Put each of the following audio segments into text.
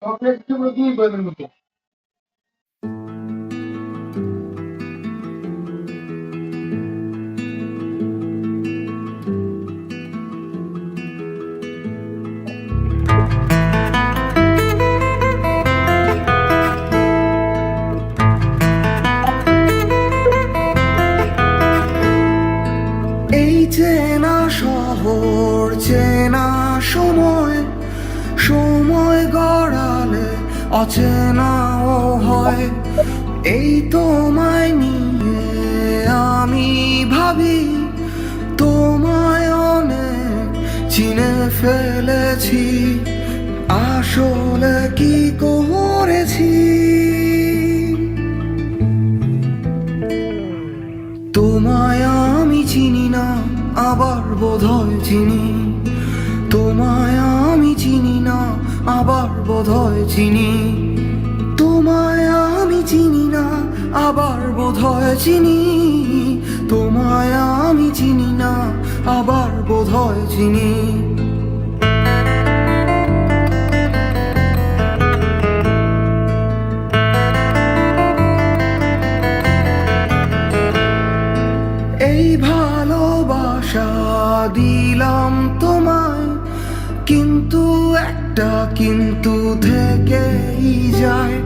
Chocolate টুকরো দিয়ে বইমের মতো। এই চেনা শহর চেনা সময়, সময় গড়ালে অচেনাও হয়। এই তোমায় নিয়ে আমি ভাবি, তোমায় অনেক চিনে ফেলেছি, আসলে কি করেছি। তোমায় আমি চিনি না, আবার বোধহয় চিনি। তোমায় আমি চিনি না, আবার বোধহয় চিনি। তোমায় আমি চিনি না, আবার বোধহয় চিনি। তোমায় আমি চিনি না, আবার বোধহয় চিনি। এই ভালোবাসা দিলাম তোমায়, কিন্তু একটা কিন্তু থেকেই যায়।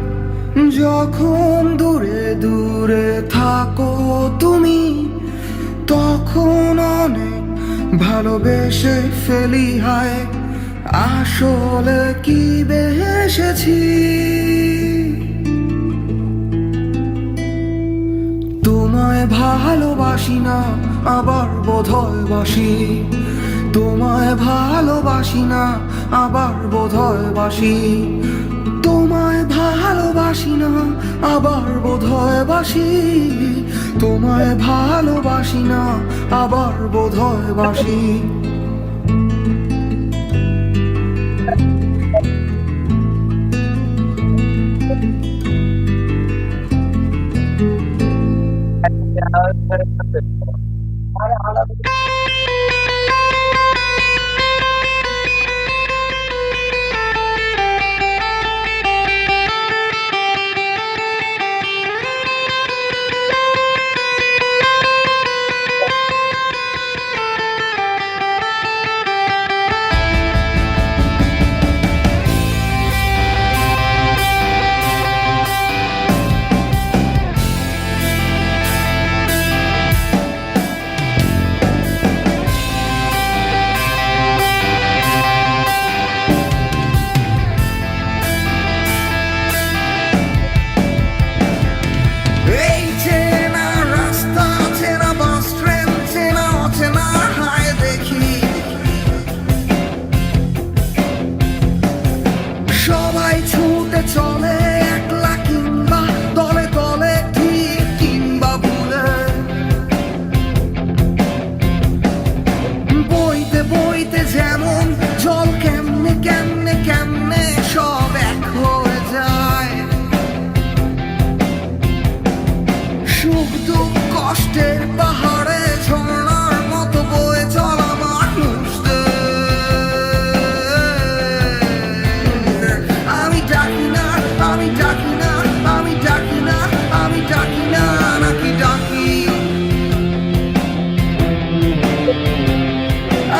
যখন দূরে দূরে থাকো তুমি, তখন অনেক ভালোবেসে ফেলি হায়। আসলে কি বেসেছি। তোমায় ভালোবাসি না, আবার বোধহয় বাসি। তোমায় ভালোবাসি না, আবার বোধহয় বাসি। তোমায় ভালোবাসি না, আবার বোধহয় বাসি। তোমায় ভালোবাসি না, আবার বোধহয় বাসি। এই চেনা রাস্তা, চেনা বাস ট্রেন, চেনা অচেনা হায় দেখি। সবাই ছুটে চলে একলা কিংবা দলে দলে, ঠিক কিংবা ভুলে। বইতে বইতে যেমন জল, কেমনে কেমনে কেমনে সব এক হয়ে যায়। সুখ দুঃখ কষ্টের পাহাড়ে ঝর্ণার মতো বয়ে চলা মানুষদের আমি ডাকি না, আমি ডাকি না, আমি ডাকি না, আমি ডাকি না, নাকি ডাকি।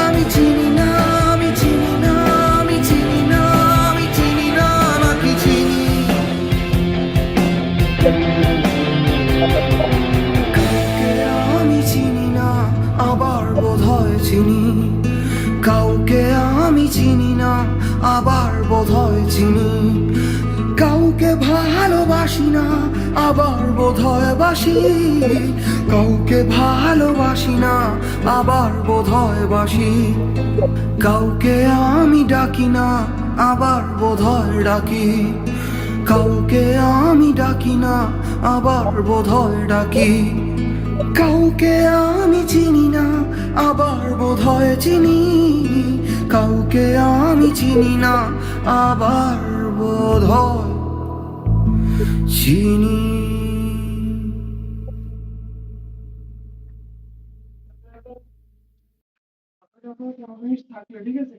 আমি চিনি না, আমি চিনি না, আমি চিনি না, আমি চিনি না, নাকি চিনি। কাউকে আমি চিনি না, আবার বোধহয় চিনি। কাউকে আমি চিনি না, আবার বোধহয় চিনি। কাউকে ভালোবাসি না, আবার বোধহয় বাসি। কাউকে ভালোবাসি না, আবার বোধহয় বাসি। কাউকে আমি ডাকি না, আবার বোধহয় ডাকি। কাউকে আমি ডাকি না, আবার বোধহয় ডাকি। কাউকে আমি চিনি না, আবার বোধহয় চিনি। কাউকে আমি চিনি না, আবার বোধহয় চিনি। যখন 10 মিনিট থাকলে ঠিক আছে।